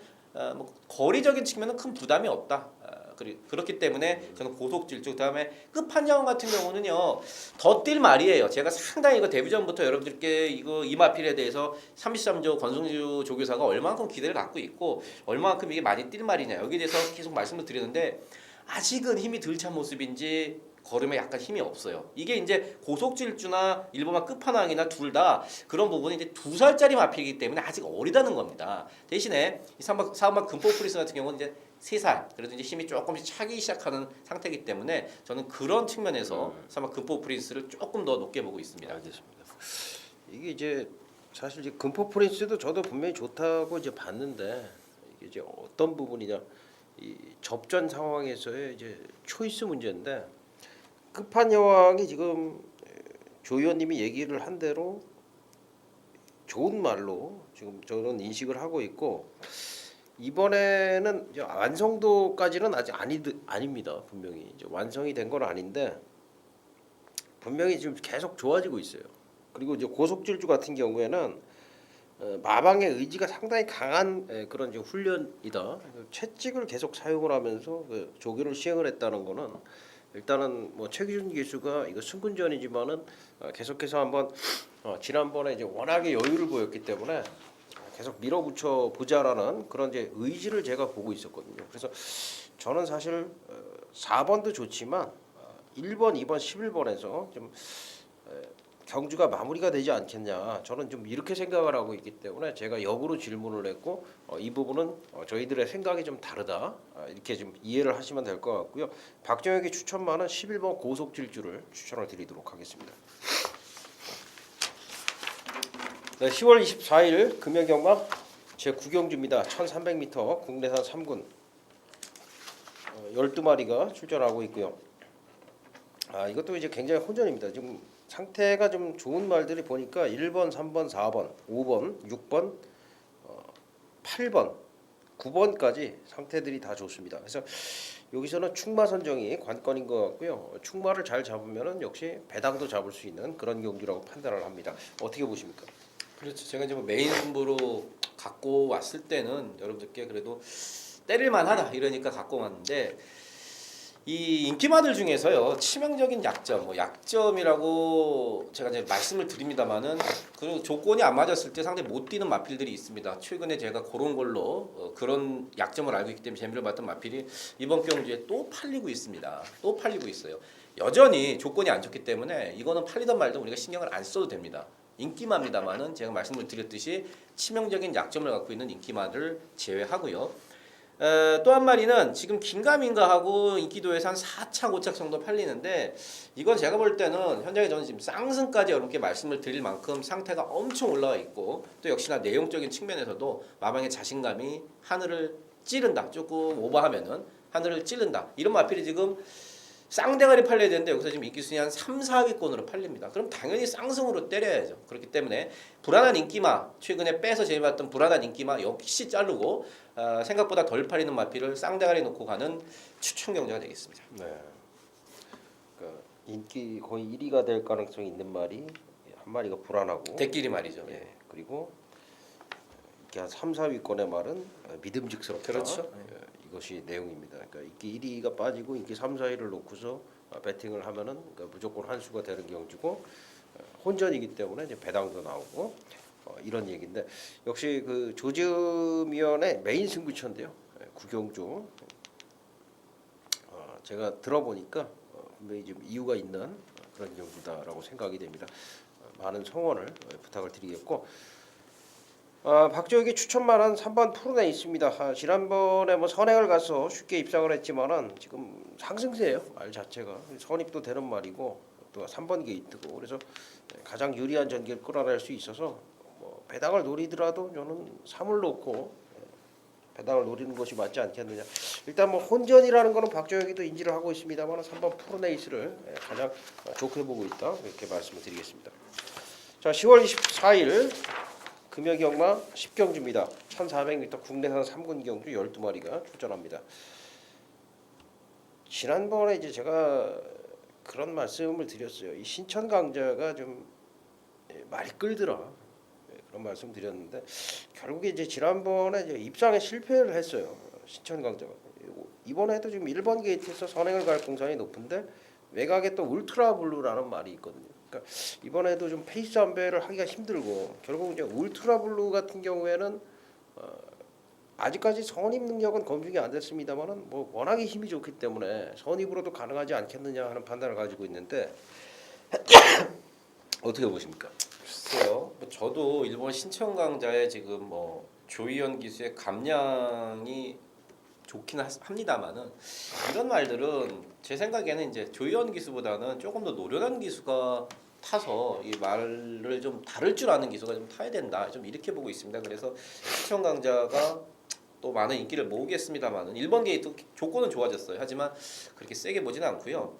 뭐 거리적인 측면은 큰 부담이 없다. 그렇기 때문에 저는 고속질주 그다음에 끝판왕 같은 경우는요 더 뛸 말이에요. 제가 상당히 이거 데뷔전부터 여러분들께 이 마필에 대해서 33조 권승주 조교사가 얼마만큼 기대를 갖고 있고 얼마만큼 이게 많이 뛸 말이냐 여기에 대해서 계속 말씀을 드리는데 아직은 힘이 덜 찬 모습인지 걸음에 약간 힘이 없어요. 이게 이제 고속질주나 일본만 끝판왕이나 둘 다 그런 부분이 이제 2살짜리 마필이기 때문에 아직 어리다는 겁니다. 대신에 이 사막 금포 프린스 같은 경우는 이제 3살 그래도 이제 힘이 조금씩 차기 시작하는 상태이기 때문에 저는 그런 측면에서 사막 금포 프린스를 조금 더 높게 보고 있습니다. 알겠습니다. 이게 이제 사실 이제 금포 프린스도 저도 분명히 좋다고 이제 봤는데 이게 이제 어떤 부분이냐 이 접전 상황에서의 이제 초이스 문제인데 끝판여왕이 지금 조 의원님이 얘기를 한 대로 좋은 말로 지금 저는 인식을 하고 있고 이번에는 이제 완성도까지는 아직 아닙니다. 분명히 이제 완성이 된 건 아닌데 분명히 지금 계속 좋아지고 있어요. 그리고 이제 고속질주 같은 경우에는 마방의 의지가 상당히 강한 그런 이제 훈련이다. 채찍을 계속 사용을 하면서 그 조교를 시행을 했다는 거는 일단은 뭐 최기준 기수가 이거 승군전이지만은 계속해서 한번 지난번에 이제 워낙에 여유를 보였기 때문에 계속 밀어붙여 보자라는 그런 이제 의지를 제가 보고 있었거든요. 그래서 저는 사실 4번도 좋지만 1번, 2번, 11번에서 좀 경주가 마무리가 되지 않겠냐. 저는 좀 이렇게 생각을 하고 있기 때문에 제가 역으로 질문을 했고 이 부분은 저희들의 생각이 좀 다르다. 이렇게 좀 이해를 하시면 될 것 같고요. 박정혁의 추천만은 11번 고속질주를 추천을 드리도록 하겠습니다. 네, 10월 24일 금연경마 제9경주입니다. 1300m 국내산 3군 12마리가 출전하고 있고요. 이것도 이제 굉장히 혼전입니다. 지금 상태가 좀 좋은 말들이 보니까 1번, 3번, 4번, 5번, 6번, 8번, 9번까지 상태들이 다 좋습니다. 그래서 여기서는 충마 선정이 관건인 것 같고요. 충마를 잘 잡으면은 역시 배당도 잡을 수 있는 그런 경주라고 판단을 합니다. 어떻게 보십니까? 그렇죠. 제가 이제 뭐 메인 승부로 갖고 왔을 때는 여러분들께 그래도 때릴만하다 이러니까 갖고 왔는데 이 인기마들 중에서요 치명적인 약점, 뭐 약점이라고 제가 이제 말씀을 드립니다만은 그 조건이 안 맞았을 때 상당히 못 뛰는 마필들이 있습니다. 최근에 제가 그런 걸로 그런 약점을 알고 있기 때문에 재미를 봤던 마필이 이번 경주에 또 팔리고 있습니다. 또 팔리고 있어요. 여전히 조건이 안 좋기 때문에 이거는 팔리던 말든 우리가 신경을 안 써도 됩니다. 인기마입니다만은 제가 말씀을 드렸듯이 치명적인 약점을 갖고 있는 인기마를 제외하고요. 또 한 마리는 지금 긴가민가하고 인기도에서 한 4착 5착 정도 팔리는데 이건 제가 볼 때는 현장에 저는 지금 쌍승까지 여러분께 말씀을 드릴 만큼 상태가 엄청 올라와 있고 또 역시나 내용적인 측면에서도 마방의 자신감이 하늘을 찌른다. 조금 오버하면은 하늘을 찌른다. 이런 마필이 지금 쌍대가리 팔려야 되는데 여기서 지금 인기 순위 한 3, 4위권으로 팔립니다. 그럼 당연히 쌍승으로 때려야죠. 그렇기 때문에 불안한 인기마, 최근에 빼서 재미봤던 불안한 인기마 역시 자르고 생각보다 덜 팔리는 마필을 쌍대가리 놓고 가는 추천 경제가 되겠습니다. 네. 그러니까 인기 거의 1위가 될 가능성이 있는 말이 한 마리가 불안하고 대끼리 말이죠. 예. 그리고 이렇게 한 3, 4위권의 말은 믿음직스럽다. 그렇죠. 예, 이것이 내용입니다. 그러니까 인기 1위가 빠지고 인기 3, 4위를 놓고서 배팅을 하면은 그러니까 무조건 한 수가 되는 경주고 혼전이기 때문에 이제 배당도 나오고 이런 얘기인데 역시 그 조지미연의 메인 승부처인데요. 구경주 제가 들어보니까 분명히 좀 이유가 있는 그런 경주다라고 생각이 됩니다. 많은 성원을 부탁을 드리겠고 박조혁이 추천만한 3번 푸른에 있습니다. 지난번에 뭐 선행을 가서 쉽게 입상을 했지만은 지금 상승세예요. 말 자체가 선입도 되는 말이고 또 3번 게이트고 그래서 가장 유리한 전기를 끌어낼 수 있어서 뭐 배당을 노리더라도 저는 3을 놓고 배당을 노리는 것이 맞지 않겠느냐. 일단 뭐 혼전이라는 거는 박조혁이도 인지를 하고 있습니다만 3번 푸른에이스를 가장 좋게 보고 있다 이렇게 말씀을 드리겠습니다. 자 10월 24일 금여경마 10경주입니다. 1400m 국내산 3군 경주 12마리가 출전합니다. 지난번에 이제 제가 그런 말씀을 드렸어요. 이 신천 강자가 좀 많이 끌더라. 그런 말씀 드렸는데 결국에 이제 지난번에 이제 입상에 실패를 했어요. 신천 강자가. 이번에도 지금 1번 게이트에서 선행을 갈 공산이 높은데 외곽에 또 울트라 블루라는 말이 있거든요. 그러니까 이번에도 좀 페이스 안배를 하기가 힘들고 결국 이제 울트라 블루 같은 경우에는 아직까지 선입 능력은 검증이 안 됐습니다만은 뭐 워낙에 힘이 좋기 때문에 선입으로도 가능하지 않겠느냐 하는 판단을 가지고 있는데 어떻게 보십니까? 글쎄요. 뭐 저도 일본 신천 강자의 지금 뭐 조이현 기수의 감량이 좋긴 합니다만은 이런 말들은 제 생각에는 이제 조이현 기수보다는 조금 더 노련한 기수가 타서 이 말을 좀 다룰 줄 아는 기수가 좀 타야 된다. 좀 이렇게 보고 있습니다. 그래서 신천 강자가 또 많은 인기를 모으겠습니다만은 1번 게이트 조건은 좋아졌어요. 하지만 그렇게 세게 보지는 않고요.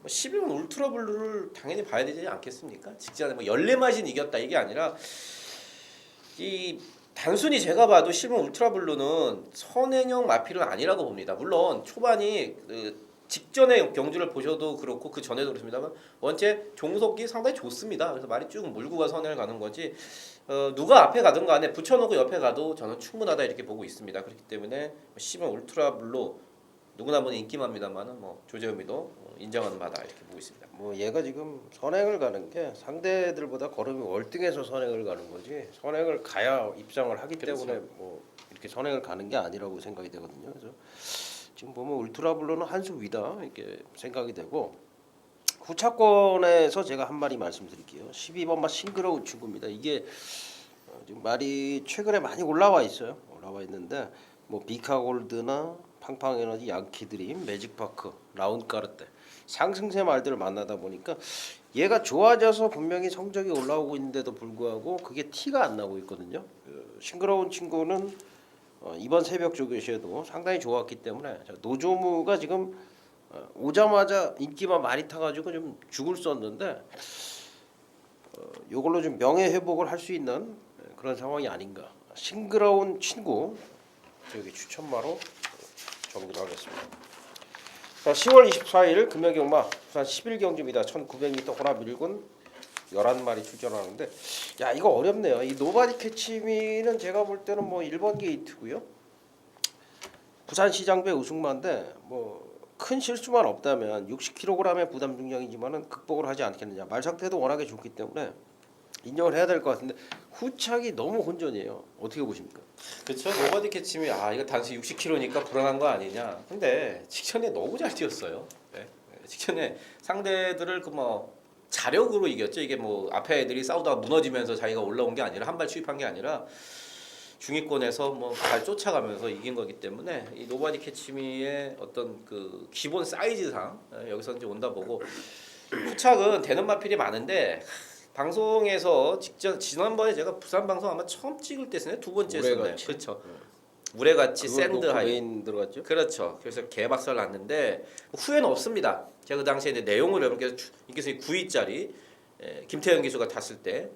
11번 울트라 블루를 당연히 봐야 되지 않겠습니까? 직전에 뭐 14마신 이겼다 이게 아니라 이 단순히 제가 봐도 11번 울트라 블루는 선행형 마필은 아니라고 봅니다. 물론 초반이 직전의 경주를 보셔도 그렇고 그 전에도 그렇습니다만 원체 종속이 상당히 좋습니다. 그래서 말이 쭉 물고 가 선행을 가는 거지 누가 앞에 가든 간에 붙여놓고 옆에 가도 저는 충분하다 이렇게 보고 있습니다. 그렇기 때문에 11번 울트라 블루 누구나 보는 인기마입니다만은 뭐 조재범이도 인정하는 바다 이렇게 보고 있습니다. 뭐 얘가 지금 선행을 가는 게 상대들보다 걸음이 월등해서 선행을 가는 거지 선행을 가야 입상을 하기 그렇죠. 때문에 뭐 이렇게 선행을 가는 게 아니라고 생각이 되거든요. 그래서 지금 보면 울트라 블루는 한 수 위다 이렇게 생각이 되고 후차권에서 제가 한 마리 말씀드릴게요. 12번마 싱그러운 친구입니다. 이게 지금 말이 최근에 많이 올라와 있어요. 올라와 있는데 뭐 비카골드나 팡팡에너지, 양키드림, 매직파크, 라운까르떼 상승세 말들을 만나다 보니까 얘가 좋아져서 분명히 성적이 올라오고 있는데도 불구하고 그게 티가 안 나고 있거든요. 싱그러운 친구는 이번 새벽 조교시에도 상당히 좋았기 때문에 노조무가 지금 오자마자 인기만 많이 타가지고 좀 죽을 썼는데 이걸로 좀 명예 회복을 할 수 있는 그런 상황이 아닌가. 싱그러운 친구 저기 추천마로 정리하겠습니다. 자, 10월 24일 금여경마 부산 11경주입니다. 1900m 혼합 1군 11마리 출전하는데 야 이거 어렵네요. 이 노바디 캐치미는 제가 볼 때는 뭐 1번 게이트고요. 부산 시장배 우승마인데 뭐 큰 실수만 없다면 60kg의 부담 중량이지만은 극복을 하지 않겠느냐. 말 상태도 워낙에 좋기 때문에 인정을 해야 될 것 같은데 후착이 너무 혼전이에요. 어떻게 보십니까? 그렇죠. 노바디 캐치미 이거 단순히 60kg니까 불안한 거 아니냐. 근데 직전에 너무 잘 뛰었어요. 네. 직전에 상대들을 그 뭐 자력으로 이겼죠. 이게 뭐 앞에 애들이 싸우다가 무너지면서 자기가 올라온 게 아니라 한 발 추입한 게 아니라 중위권에서 뭐 잘 쫓아가면서 이긴 거기 때문에 이 노바디 캐치미의 어떤 그 기본 사이즈상 여기서 이제 온다 보고 후착은 되는 마필이 많은데 방송에서 직전 지난번에 제가 부산 방송 아마 처음 찍을 때였나요? 두 번째 했었나요? 우레같이. 그렇죠. 우레같이 샌드 하이. 메인 들어갔죠? 그렇죠. 그래서 개박살 났는데 후회는 없습니다. 제가 그 당시에 이제 내용을 여러분께서 이께서 9위짜리 김태현 기수가 탔을 때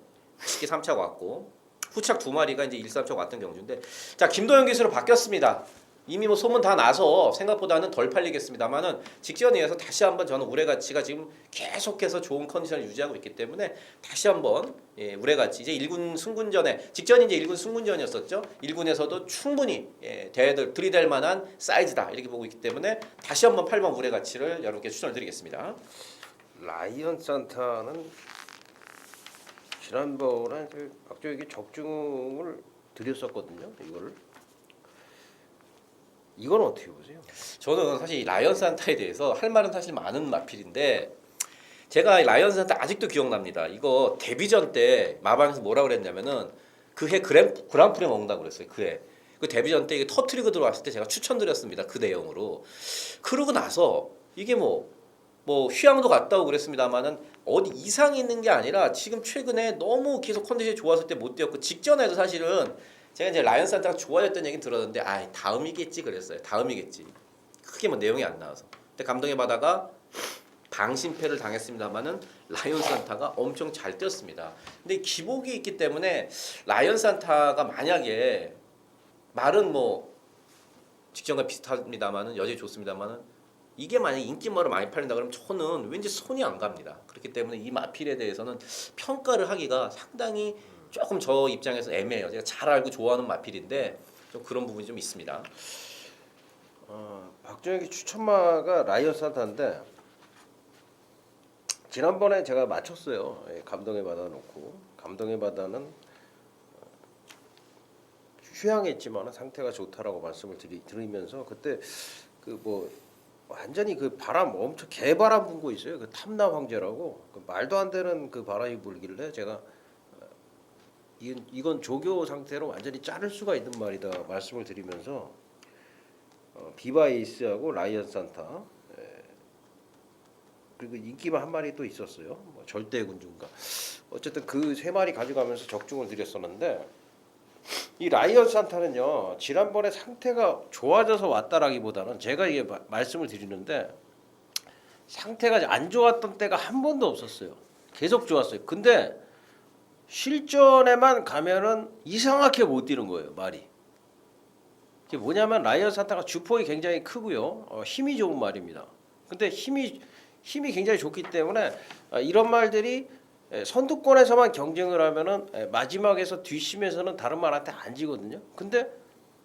쉽게 3차 왔고 후착 두 마리가 이제 1, 3차 왔던 경주인데 자 김도현 기수로 바뀌었습니다. 이미 뭐 소문 다 나서 생각보다는 덜 팔리겠습니다만은 직전이어서 다시 한번 저는 우레가치가 지금 계속해서 좋은 컨디션을 유지하고 있기 때문에 다시 한번 우레가치 이제 1군 승군전에 직전이 이제 1군 승군전이었었죠. 1군에서도 충분히 들이댈 만한 사이즈다 이렇게 보고 있기 때문에 다시 한번 8번 우레가치를 여러분께 추천을 드리겠습니다. 라이언 산타는 지난번에 박조에게 적중을 드렸었거든요. 이건 어떻게 보세요? 저는 사실 이 라이언 산타에 대해서 할 말은 사실 많은 마필인데 제가 이 라이언 산타 아직도 기억납니다. 이거 데뷔전 때 마방에서 뭐라 그랬냐면은 그해 그랑프리 먹는다고 그랬어요. 그해 그 데뷔전 때 이게 터트리고 들어왔을 때 제가 추천드렸습니다. 그 내용으로. 그러고 나서 이게 뭐 휴양도 갔다 오고 그랬습니다만은 어디 이상이 있는 게 아니라 지금 최근에 너무 계속 컨디션이 좋았을 때 못 뛰었고 직전에도 사실은 제가 이제 라이언 산타가 좋아졌다는 얘기 들었는데 다음이겠지 그랬어요. 다음이겠지. 크게 뭐 내용이 안 나와서. 근데 감동의 바다가 방심패를 당했습니다만은 라이언 산타가 엄청 잘 뛰었습니다. 근데 기복이 있기 때문에 라이언 산타가 만약에 말은 뭐 직전과 비슷합니다만은 여전히 좋습니다만은 이게 만약 인기몰을 많이 팔린다 그러면 저는 왠지 손이 안 갑니다. 그렇기 때문에 이 마필에 대해서는 평가를 하기가 상당히 조금 저 입장에서 애매해요. 제가 잘 알고 좋아하는 마필인데 좀 그런 부분이 좀 있습니다. 박정혁이 추천마가 라이언 산타인데 지난번에 제가 맞췄어요. 감동의 바다 놓고 감동의 바다는 휴양했지만 상태가 좋다라고 말씀을 드리면서 그때 그 뭐 완전히 그 바람 엄청 개바람 불고 있어요. 그 탐나 황제라고 그 말도 안 되는 그 바람이 불길래 제가 이건 조교 상태로 완전히 자를 수가 있는 말이다 말씀을 드리면서 비바에이스하고 라이언 산타 그리고 인기만 한 마리 또 있었어요. 뭐 절대 군주인가. 어쨌든 그 세 마리 가져가면서 적중을 드렸었는데 이 라이언 산타는요 지난번에 상태가 좋아져서 왔다라기보다는 제가 이게 말씀을 드리는데 상태가 안 좋았던 때가 한 번도 없었어요. 계속 좋았어요. 근데 실전에만 가면은 이상하게 못 뛰는 거예요. 말이. 이게 뭐냐면 라이언 산타가 주폭이 굉장히 크고요. 힘이 좋은 말입니다. 근데 힘이 굉장히 좋기 때문에 이런 말들이 선두권에서만 경쟁을 하면은 마지막에서 뒷심에서는 다른 말한테 안 지거든요. 근데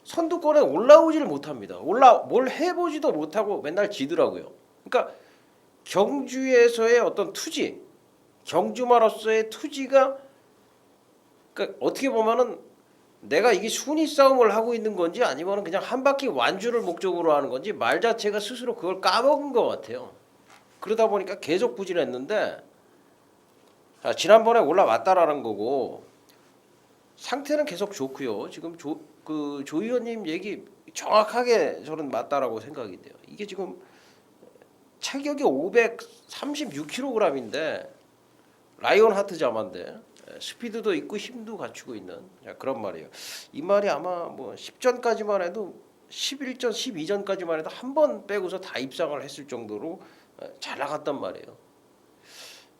선두권에 올라오지를 못합니다. 뭘 해보지도 못하고 맨날 지더라고요. 그러니까 경주에서의 어떤 투지, 경주마로서의 투지가 그러니까 어떻게 보면은 내가 이게 순위 싸움을 하고 있는 건지 아니면 그냥 한 바퀴 완주를 목적으로 하는 건지 말 자체가 스스로 그걸 까먹은 것 같아요. 그러다 보니까 계속 부진했는데 지난번에 올라왔다라는 거고 상태는 계속 좋고요. 지금 조 의원님 얘기 정확하게 저는 맞다라고 생각이 돼요. 이게 지금 체격이 536kg인데 라이온 하트 자만데 스피드도 있고 힘도 갖추고 있는 그런 말이에요. 이 말이 아마 뭐 10전까지만 해도 11전, 12전까지만 해도 한 번 빼고서 다 입상을 했을 정도로 잘 나갔단 말이에요.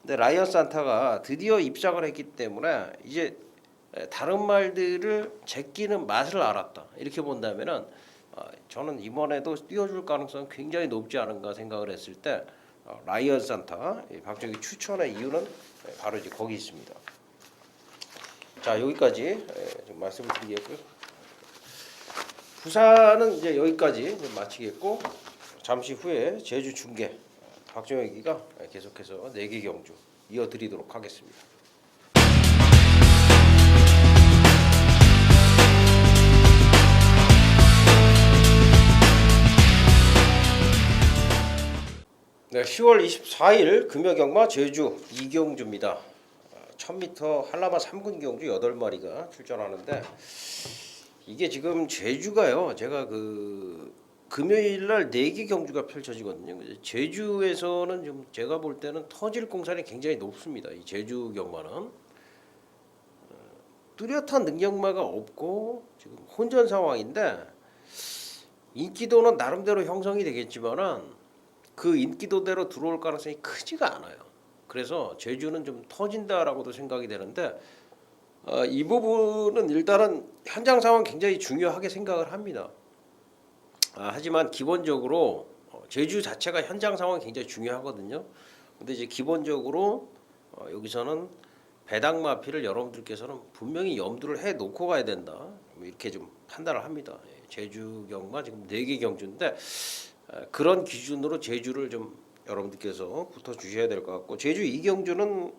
근데 라이언 산타가 드디어 입상을 했기 때문에 이제 다른 말들을 제끼는 맛을 알았다. 이렇게 본다면은 저는 이번에도 띄워줄 가능성은 굉장히 높지 않은가 생각을 했을 때 라이언 산타 박정희 추천의 이유는 바로 이제 거기 있습니다. 자 여기까지 좀 말씀을 드리겠고요. 부산은 이제 여기까지 좀 마치겠고 잠시 후에 제주 중계 박정혁이가 계속해서 4개 경주 이어드리도록 하겠습니다. 네, 10월 24일 금요경마 제주 2경주입니다. 1000m 한라마 3군 경주 8마리가 출전하는데 이게 지금 제주가요. 제가 금요일 날 4개 경주가 펼쳐지거든요. 제주에서는 좀 제가 볼 때는 터질 공산이 굉장히 높습니다. 이 제주 경마는 뚜렷한 능력마가 없고 지금 혼전 상황인데 인기도는 나름대로 형성이 되겠지만은 그 인기도대로 들어올 가능성이 크지가 않아요. 그래서 제주는 좀 터진다라고도 생각이 되는데 이 부분은 일단은 현장 상황 굉장히 중요하게 생각을 합니다. 하지만 기본적으로 제주 자체가 현장 상황이 굉장히 중요하거든요. 근데 이제 기본적으로 여기서는 배당 마피를 여러분들께서는 분명히 염두를 해 놓고 가야 된다. 뭐 이렇게 좀 판단을 합니다. 제주 경마 지금 4개 경주인데 그런 기준으로 제주를 좀 여러분들께서 붙어 주셔야 될 것 같고 제주 2경주는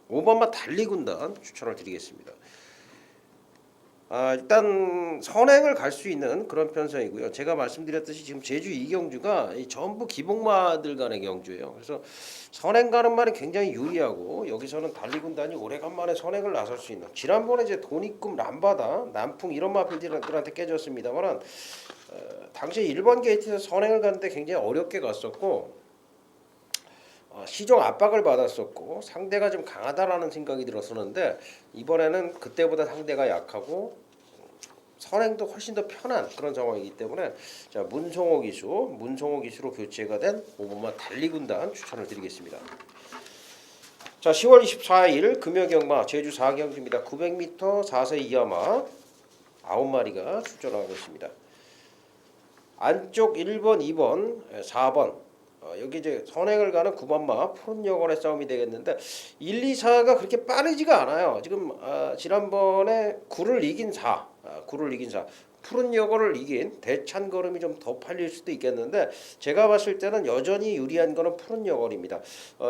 5번마 달리군단 추천을 드리겠습니다. 일단 선행을 갈 수 있는 그런 편성이고요. 제가 말씀드렸듯이 지금 제주 2경주가 전부 기복마들 간의 경주예요. 그래서 선행 가는 말이 굉장히 유리하고 여기서는 달리군단이 오래간만에 선행을 나설 수 있는 지난번에 이제 돈입금 람바다 남풍 이런 마필들한테 깨졌습니다만 당시 1번 게이트에서 선행을 가는데 굉장히 어렵게 갔었고 시종 압박을 받았었고 상대가 좀 강하다라는 생각이 들었었는데 이번에는 그때보다 상대가 약하고 선행도 훨씬 더 편한 그런 상황이기 때문에 자 문성호 기수로 교체가 된 5번마 달리군단 추천을 드리겠습니다. 자 10월 24일 금요경마 제주 4경주입니다. 900m 4세 이하마 9마리가 출전하고 있습니다. 안쪽 1번, 2번, 4번 여기 이제 선행을 가는 9번마 푸른 여걸의 싸움이 되겠는데 1, 2, 4가 그렇게 빠르지가 않아요. 지금 지난번에 9를 이긴 4 푸른 여걸을 이긴 대찬 걸음이 좀 더 팔릴 수도 있겠는데 제가 봤을 때는 여전히 유리한 거는 푸른 여걸입니다.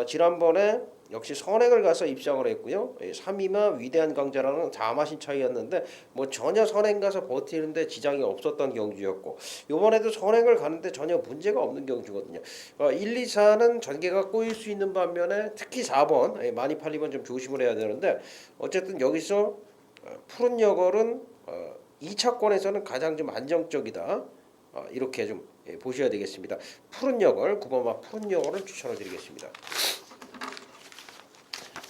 지난번에 역시 선행을 가서 입상을 했고요. 3위마 위대한 강자라는 4마신 차이였는데 뭐 전혀 선행 가서 버티는데 지장이 없었던 경주였고 이번에도 선행을 가는데 전혀 문제가 없는 경주거든요. 1, 2, 4는 전개가 꼬일 수 있는 반면에 특히 4번 많이 팔리면 좀 조심을 해야 되는데 어쨌든 여기서 푸른 여걸은 2차권에서는 가장 좀 안정적이다. 이렇게 좀 보셔야 되겠습니다. 푸른 여걸 9번마 푸른 여걸을 추천을 드리겠습니다.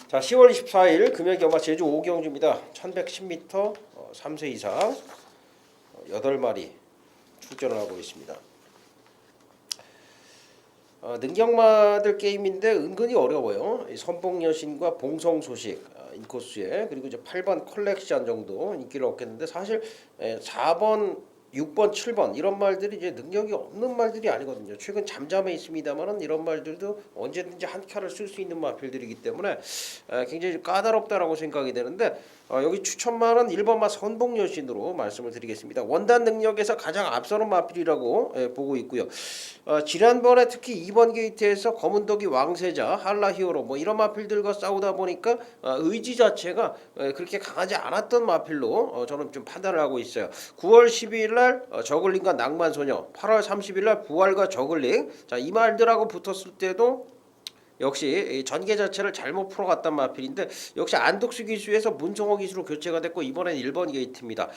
자 10월 24일 금요경마 제주 5경주입니다. 1110m 3세 이상 8마리 출전을 하고 있습니다. 능경마들 게임인데 은근히 어려워요. 선봉여신과 봉성소식 인코스에 그리고 이제 8번 컬렉션 정도 인기를 얻겠는데 사실 4번 6번, 7번 이런 말들이 이제 능력이 없는 말들이 아니거든요. 최근 잠잠해 있습니다만은 이런 말들도 언제든지 한 칸을 쓸 수 있는 마필들이기 때문에 굉장히 까다롭다라고 생각이 되는데 여기 추천만은 1번마 선봉여신으로 말씀을 드리겠습니다. 원단 능력에서 가장 앞서는 마필이라고 보고 있고요. 지난번에 특히 2번 게이트에서 검은덕이 왕세자, 한라히어로 뭐 이런 마필들과 싸우다 보니까 의지 자체가 그렇게 강하지 않았던 마필로 저는 좀 판단을 하고 있어요. 9월 12일 날 저글링과 낭만소녀, 8월 30일 날 부활과 저글링. 자, 이 말들하고 붙었을 때도 역시 전개 자체를 잘못 풀어갔단 마필인데 역시 안독수 기수에서 문성호 기수로 교체가 됐고 이번엔 1번 게이트입니다.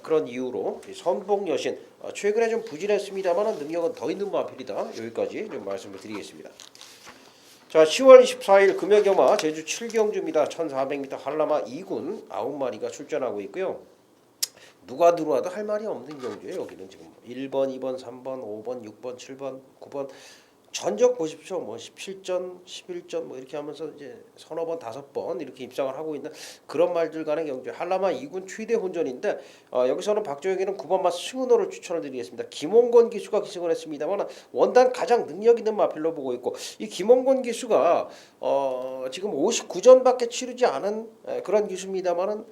그런 이유로 선봉여신 최근에 좀 부진했습니다만 능력은 더 있는 마필이다. 여기까지 좀 말씀을 드리겠습니다. 자 10월 24일 금요경마 제주 7경주입니다. 1400m 한라마 2군 9마리가 출전하고 있고요. 누가 들어와도 할 말이 없는 경주예요. 여기는 지금 1번, 2번, 3번, 5번, 6번, 7번, 9번 전적 보십시오. 뭐 17전, 11전 뭐 이렇게 하면서 이제 서너 번, 5번 이렇게 입상을 하고 있는 그런 말들 간의 경주. 한라마 2군 최대 혼전인데 여기서는 박정혁이는 9번마 승은호를 추천을 드리겠습니다. 김홍건 기수가 기승을 했습니다만 원단 가장 능력 있는 마필로 보고 있고 이 김홍건 기수가 지금 59전밖에 치르지 않은 그런 기수입니다만은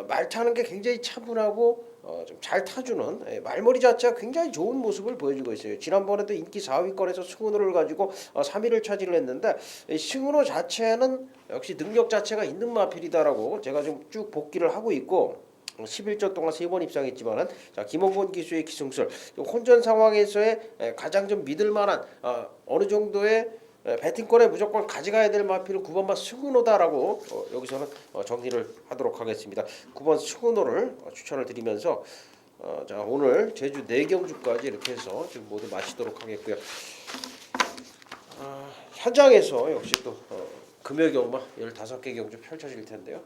말 타는 게 굉장히 차분하고 좀 잘 타주는 말머리 자체가 굉장히 좋은 모습을 보여주고 있어요. 지난번에도 인기 4위권에서 승훈호를 가지고 3위를 차지를 했는데 이 승훈호 자체는 역시 능력 자체가 있는 마필이다라고 제가 좀 쭉 복기를 하고 있고 11조 동안 3번 입상했지만은 자 김홍곤 기수의 기승술 혼전 상황에서의 가장 좀 믿을 만한 어느 정도의 배팅권에 무조건 가져가야 될 마필은 9번마 승훈호다라고 여기서는 정리를 하도록 하겠습니다. 9번 승훈호를 추천을 드리면서 자 오늘 제주 4경주까지 이렇게 해서 지금 모두 마치도록 하겠고요. 현장에서 역시 또 금요 경마 15개 경주 펼쳐질 텐데요.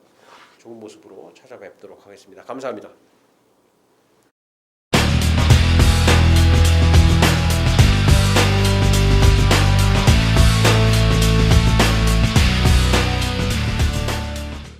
좋은 모습으로 찾아뵙도록 하겠습니다. 감사합니다.